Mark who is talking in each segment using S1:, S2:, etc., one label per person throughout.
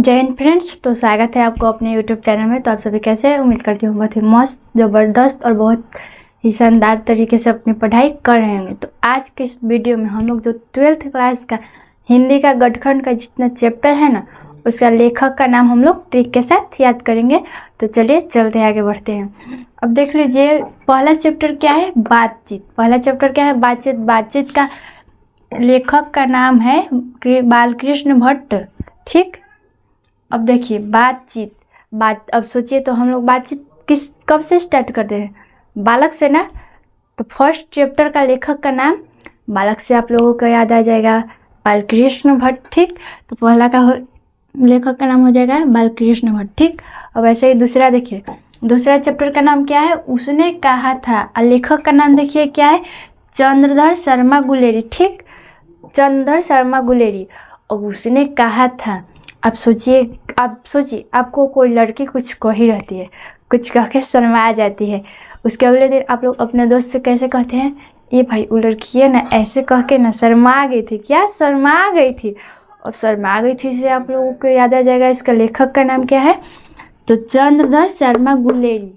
S1: जय हिंद फ्रेंड्स। तो स्वागत है आपको अपने यूट्यूब चैनल में। तो आप सभी कैसे हैं? उम्मीद करती हूँ बहुत ही मस्त, ज़बरदस्त और बहुत ही शानदार तरीके से अपनी पढ़ाई कर रहे होंगे। तो आज के इस वीडियो में हम लोग जो 12th क्लास का हिंदी का गठखंड का जितना चैप्टर है ना, उसका लेखक का नाम हम लोग ट्रिक के साथ याद करेंगे। तो चलिए चलते आगे बढ़ते हैं। अब देख लीजिए, पहला चैप्टर क्या है? बातचीत। पहला चैप्टर क्या है? बातचीत। बातचीत का लेखक का नाम है बालकृष्ण भट्ट। ठीक। अब देखिए बात अब सोचिए, तो हम लोग बातचीत कब से स्टार्ट करते हैं? बालक से ना। तो फर्स्ट चैप्टर का लेखक का नाम बालक से आप लोगों को याद आ जाएगा, बालकृष्ण भट्ट। ठीक। तो पहला का लेखक का नाम हो जाएगा बालकृष्ण भट्ट। ठीक। अब ऐसे ही दूसरा देखिए, दूसरा चैप्टर का नाम क्या है? उसने कहा था। और लेखक का नाम देखिए क्या है? चंद्रधर शर्मा गुलेरी। ठीक, चंद्रधर शर्मा गुलेरी। अब उसने कहा था। आप सोचिए आपको कोई लड़की कुछ कह ही रहती है, कुछ कह के शर्मा जाती है। उसके अगले दिन आप लोग अपने दोस्त से कैसे कहते हैं? ये भाई वो लड़की है ना, ऐसे कह के ना शर्मा गई थी। क्या शर्मा गई थी? अब शर्मा गई थी से आप लोगों को याद आ जाएगा इसका लेखक का नाम क्या है? तो चंद्रधर शर्मा गुलेरी।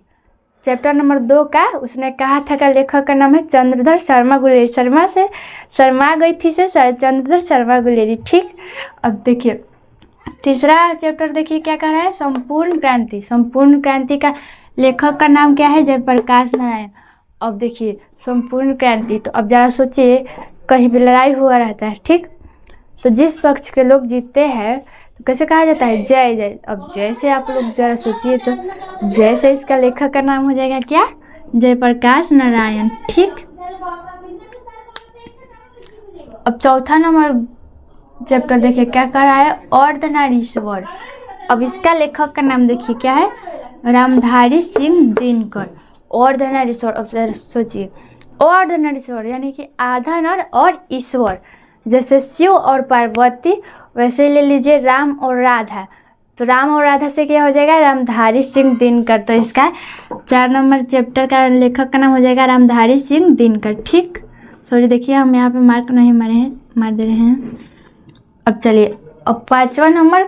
S1: चैप्टर नंबर 2 का उसने कहा था का लेखक का नाम है चंद्रधर शर्मा गुलेरी। शर्मा से शर्मा गई थी से चंद्रधर शर्मा गुलेरी। ठीक। अब देखिए तीसरा चैप्टर देखिए क्या कह रहा है? संपूर्ण क्रांति। संपूर्ण क्रांति का लेखक का नाम क्या है? जयप्रकाश नारायण। अब देखिए संपूर्ण क्रांति, तो अब जरा सोचिए, कहीं भी लड़ाई हुआ रहता है। ठीक। तो जिस पक्ष के लोग जीतते हैं तो कैसे कहा जाता है? जय जय। अब जय से आप लोग जरा सोचिए, तो जय से इसका लेखक का नाम हो जाएगा क्या? जयप्रकाश नारायण। ठीक। अब चौथा नंबर चैप्टर देखिए क्या कर रहा है? अर्धनारीश्वर। अब इसका लेखक का नाम देखिए क्या है? रामधारी सिंह दिनकर। अर्धनारीश्वर। अब सोचिए, अर्धनारीश्वर यानी कि आधा नर और ईश्वर। जैसे शिव और पार्वती, वैसे ले लीजिए राम और राधा। तो राम और राधा से क्या हो जाएगा? रामधारी सिंह दिनकर। तो इसका 4 नंबर चैप्टर का लेखक का नाम हो जाएगा रामधारी सिंह दिनकर। ठीक। सॉरी, देखिए हम यहाँ पे मार्क नहीं मार दे रहे हैं। अब चलिए, अब 5वां नंबर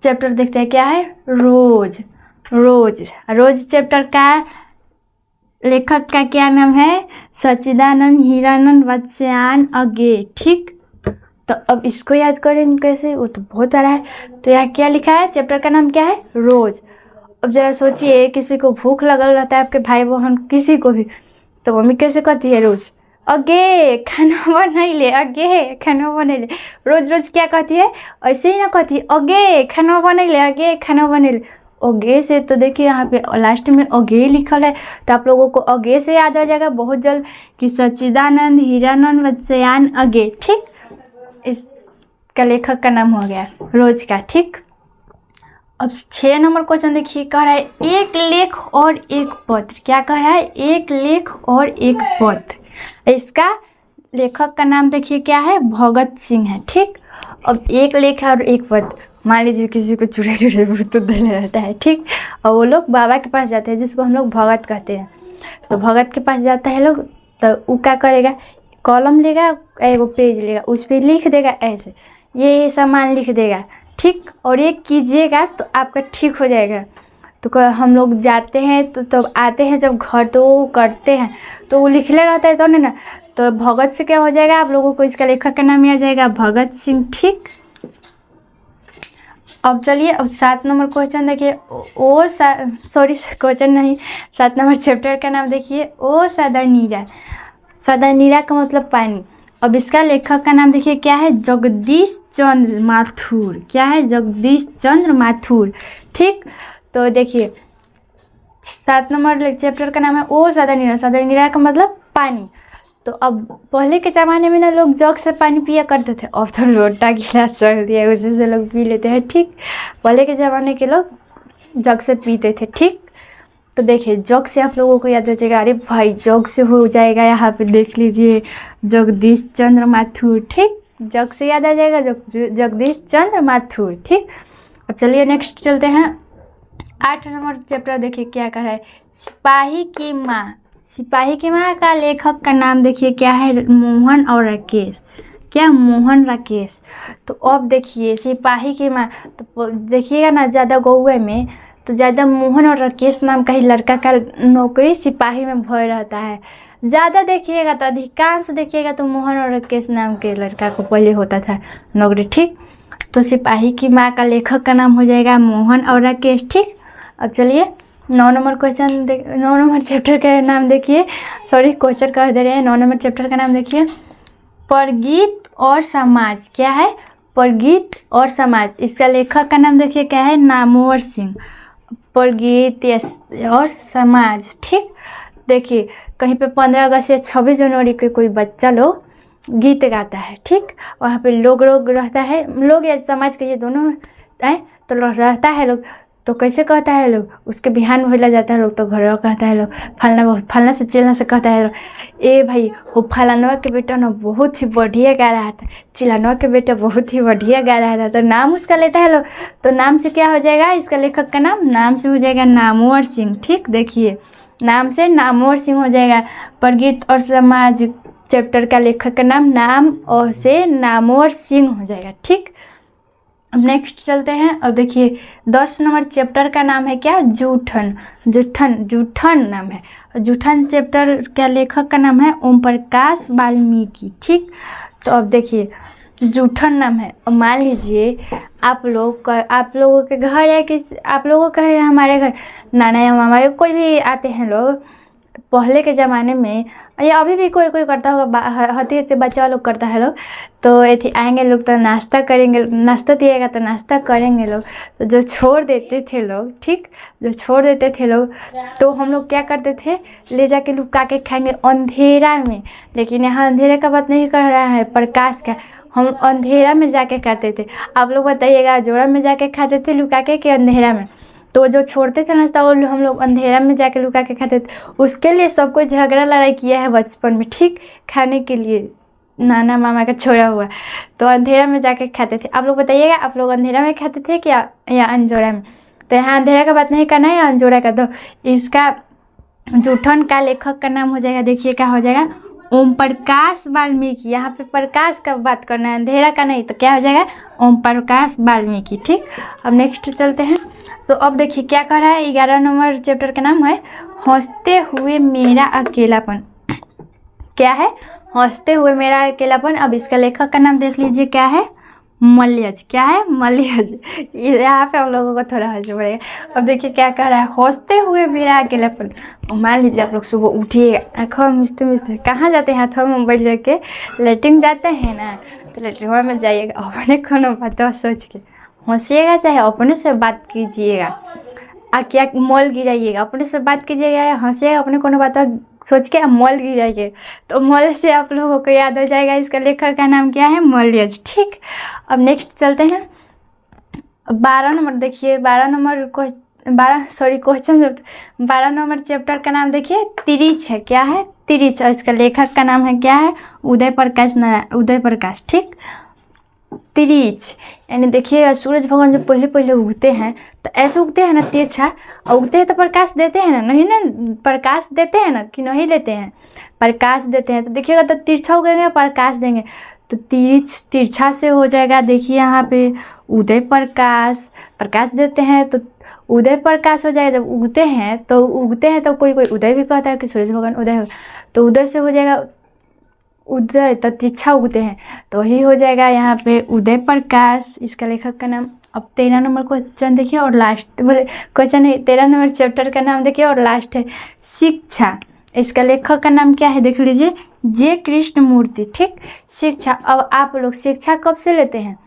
S1: चैप्टर देखते हैं क्या है? रोज। रोज चैप्टर का लेखक का क्या नाम है? सच्चिदानंद हीरानंद वत्स्यायन अगे। ठीक। तो अब इसको याद करेंगे कैसे? वो तो बहुत आ रहा है। तो यहाँ क्या लिखा है? चैप्टर का नाम क्या है? रोज। अब जरा सोचिए, किसी को भूख लगल रहता है, आपके भाई बहन किसी को भी, तो मम्मी कैसे कहती है? रोज अगे खाना बनैले, अगे खाना बनैले। रोज रोज क्या कहती है? ऐसे ही ना कहती, अगे खाना बनैले, अगे खाना बनैले। अगे से तो देखिए यहाँ पे लास्ट में अगे लिखल है, तो आप लोगों को अगे से याद आ जाएगा बहुत जल्द कि सच्चिदानंद हीरानंद वत्स्यायन अगे। ठीक। इसका लेखक का नाम हो गया रोज का। ठीक। अब 6 नंबर क्वेश्चन देखिए, कह रहा है एक लेख और एक पत्र। क्या कह रहा है? एक लेख और एक पत्र। इसका लेखक का नाम देखिए क्या है? भगत सिंह है। ठीक। अब एक लेख और एक पत्र, मान लीजिए किसी को चुड़े भूत दल रहता है। ठीक। और वो लोग बाबा के पास जाते हैं, जिसको हम लोग भगत कहते हैं। तो भगत के पास जाता है लोग, तो वो क्या करेगा? कलम लेगा, एगो पेज लेगा, उस पर लिख देगा ऐसे, ये सामान लिख देगा। ठीक। और ये कीजिएगा तो आपका ठीक हो जाएगा। तो हम लोग जाते हैं तो आते हैं जब घर, तो वो करते हैं, तो वो लिखले रहता है तो नहीं ना। तो भगत से क्या हो जाएगा? आप लोगों को इसका लेखक का नाम आ जाएगा भगत सिंह। ठीक। अब चलिए, अब 7 नंबर क्वेश्चन देखिए। क्वेश्चन नहीं, 7 नंबर चैप्टर का नाम देखिए, ओ सदा नीरा। सदा नीरा का मतलब पानी। अब इसका लेखक का नाम देखिए क्या है? जगदीश चंद्र माथुर। क्या है? जगदीश चंद्र माथुर। ठीक। तो देखिए 7 नंबर चैप्टर का नाम है ओ सदा नीरा। सदा नीरा का मतलब पानी। तो अब पहले के ज़माने में ना लोग जग से पानी पिया करते थे, अब तो लोटा गिलास चल दिया, उसी से लोग पी लेते हैं। ठीक। पहले के ज़माने के लोग जग से पीते थे। ठीक। तो देखिए जग से आप लोगों को याद आ जाएगा, अरे भाई जग से हो जाएगा, यहाँ पे देख लीजिए जगदीश चंद्र माथुर। ठीक। जग से याद आ जाएगा जगदीश चंद्र माथुर। ठीक। अब चलिए नेक्स्ट चलते हैं। 8 नंबर चैप्टर देखिए क्या कर रहा है? सिपाही की माँ। सिपाही की माँ का लेखक का नाम देखिए क्या है? मोहन और राकेश। क्या, मोहन राकेश। तो अब देखिए सिपाही की माँ, तो देखिएगा ना ज़्यादा गौए में तो ज़्यादा मोहन और राकेश नाम का ही लड़का का नौकरी सिपाही में भय रहता है। ज़्यादा देखिएगा तो अधिकांश देखिएगा तो मोहन और राकेश नाम के लड़का को पहले होता था नौकरी, ठीक। तो सिपाही की माँ का लेखक का नाम हो जाएगा मोहन और राकेश, ठीक। अब चलिए 9 नंबर क्वेश्चन 9 नंबर चैप्टर का नाम देखिए, सॉरी क्वेश्चन कह दे रहे हैं। 9 नंबर चैप्टर का नाम देखिए, परगीत और समाज। क्या है, परगीत और समाज। इसका लेखक का नाम देखिए क्या है, नामवर सिंह। परगीत और समाज, ठीक। देखिए कहीं पे 15 अगस्त या 26 जनवरी के कोई बच्चा लोग गीत गाता है, ठीक। वहाँ पे लोग रहता है, लोग या समाज के ये दोनों है तो रहता है लोग, तो कैसे कहता है लोग, उसके बिहान भइला जाता है लोग, तो घर कहता है लोग फलना से चिल्ला से कहता है ए भाई वो फलानवा के बेटा ना बहुत ही बढ़िया गा रहा था, चिलानवा के बेटा बहुत ही बढ़िया गा रहा था, तो नाम उसका लेता है लोग। तो नाम से क्या हो जाएगा, इसका लेखक का नाम से हो जाएगा नामवर सिंह, ठीक। देखिए नाम से नामवर सिंह हो जाएगा। परगीत और समाज चैप्टर का लेखक का नाम और से नामवर सिंह हो जाएगा, ठीक। अब नेक्स्ट चलते हैं। अब देखिए 10 नंबर चैप्टर का नाम है क्या, जूठन। जूठन नाम है। जूठन चैप्टर का लेखक का नाम है ओम प्रकाश वाल्मीकि, ठीक। तो अब देखिए जूठन नाम है। और मान लीजिए आप लोगों के घर है कि आप लोगों का है, हमारे घर नाना या मामा कोई भी आते हैं लोग, पहले के ज़माने में या अभी भी कोई करता होगा, हती बच्चा लोग करता है लोग, तो ऐसे आएंगे लोग तो नाश्ता करेंगे, नाश्ता दिएगा तो नाश्ता करेंगे लोग, तो जो छोड़ देते थे लोग, ठीक, जो छोड़ देते थे लोग, तो हम लोग क्या करते थे, ले जाके लुका के खाएंगे अंधेरा में। लेकिन यहाँ अंधेरे का बात नहीं कर रहा है, प्रकाश का, हम अंधेरा में जाके खाते थे। आप लोग बताइएगा जोड़ा में जाके खाते थे लुका के अंधेरा में। तो जो छोड़ते थे नाश्ता वो हम लोग अंधेरा में जाके लुका के खाते थे। उसके लिए सब कोई झगड़ा लड़ाई किया है बचपन में, ठीक, खाने के लिए नाना मामा का छोड़ा हुआ, तो अंधेरा में जाके खाते थे। आप लोग बताइएगा आप लोग अंधेरा में खाते थे क्या या अंजोरा में। तो यहाँ अंधेरा का बात नहीं करना है, अंजोरा का। तो इसका जूठन का लेखक का नाम हो जाएगा, देखिए क्या हो जाएगा, ओम प्रकाश वाल्मीकि। यहाँ पे प्रकाश का बात करना है, अंधेरा का नहीं, तो क्या हो जाएगा, ओम प्रकाश वाल्मीकि, ठीक। अब नेक्स्ट चलते हैं। तो अब देखिए क्या कर रहा है, 11 नंबर चैप्टर का नाम है हंसते हुए मेरा अकेलापन। क्या है, हंसते हुए मेरा अकेलापन। अब इसका लेखक का नाम देख लीजिए क्या है, मलयज। क्या है, मलयज। यहाँ पे हम लोगों को थोड़ा हंसना पड़ेगा। अब देखिए क्या कह रहा है, हंसते हुए मेरा अकेलापन। मान लीजिए आप लोग सुबह उठिए, आँखों मिचते कहाँ जाते हैं, हाथों में मोबाइल लेके लेटिंग जाते हैं ना, तो लेटरिन में जाइएगा, अपने कोनो बात सोच के हंसिएगा, चाहे अपने से बात कीजिएगा, क्या मॉल गिराइएगा, अपने से बात कीजिएगा, हंसिएगा, अपने कोनो बात सोच के मॉल गिराइए, तो मॉल से आप लोगों को याद हो जाएगा। इसका लेखक का नाम क्या है, मलयज, ठीक। अब नेक्स्ट चलते हैं 12 नंबर। देखिए 12 नंबर क्वेश्चन 12 नंबर चैप्टर का नाम देखिए तिरिच है। क्या है, तिरिच। और इसका लेखक का नाम है क्या है, उदय प्रकाश, ठीक। तिरिच यानी देखिए सूरज भगवान जब पहले उगते हैं तो ऐसे उगते हैं ना तिरछा, और उगते हैं तो प्रकाश देते हैं ना, नहीं ना, प्रकाश देते हैं ना कि नहीं देते हैं, प्रकाश देते हैं। तो देखिएगा तो तिरछा उगेंगे प्रकाश देंगे, तो तिरछा से हो जाएगा। देखिए यहाँ पे उदय प्रकाश देते हैं तो उदय प्रकाश हो जाएगा। जब उगते हैं तो कोई उदय भी कहता है कि सूरज भगवान उदय हो, तो उदय से हो जाएगा उदय, तो तिरछा उगते हैं, तो वही हो जाएगा यहाँ पे उदय प्रकाश। इसका लेखक का नाम। अब 13 नंबर क्वेश्चन देखिए और लास्ट क्वेश्चन है, 13 नंबर चैप्टर का नाम देखिए और लास्ट है शिक्षा। इसका लेखक का नाम क्या है, देख लीजिए, जे कृष्णमूर्ति, ठीक। शिक्षा। अब आप लोग शिक्षा कब से लेते हैं,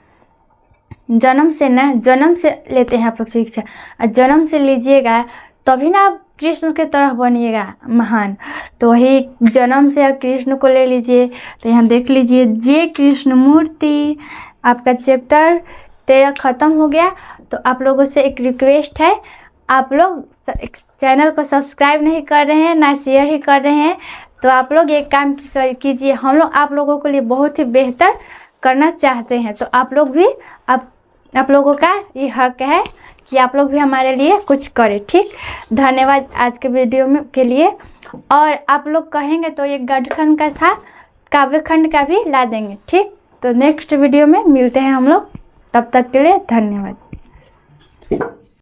S1: जन्म से ना, जन्म से लेते हैं आप लोग शिक्षा, और जन्म से लीजिएगा तभी ना आप कृष्ण के तरह बनिएगा महान। तो वही जन्म से कृष्ण को ले लीजिए। तो यहाँ देख लीजिए जे कृष्णमूर्ति। आपका चैप्टर 13 ख़त्म हो गया। तो आप लोगों से एक रिक्वेस्ट है, आप लोग चैनल को सब्सक्राइब नहीं कर रहे हैं ना शेयर ही कर रहे हैं, तो आप लोग एक काम कीजिए, हम लोग आप लोगों के लिए बहुत ही बेहतर करना चाहते हैं, तो आप लोग भी आप लोगों का ये हक है कि आप लोग भी हमारे लिए कुछ करें, ठीक। धन्यवाद आज के वीडियो में के लिए। और आप लोग कहेंगे तो एक गढ़खंड का था, काव्यखंड का भी ला देंगे, ठीक। तो नेक्स्ट वीडियो में मिलते हैं हम लोग, तब तक के लिए धन्यवाद।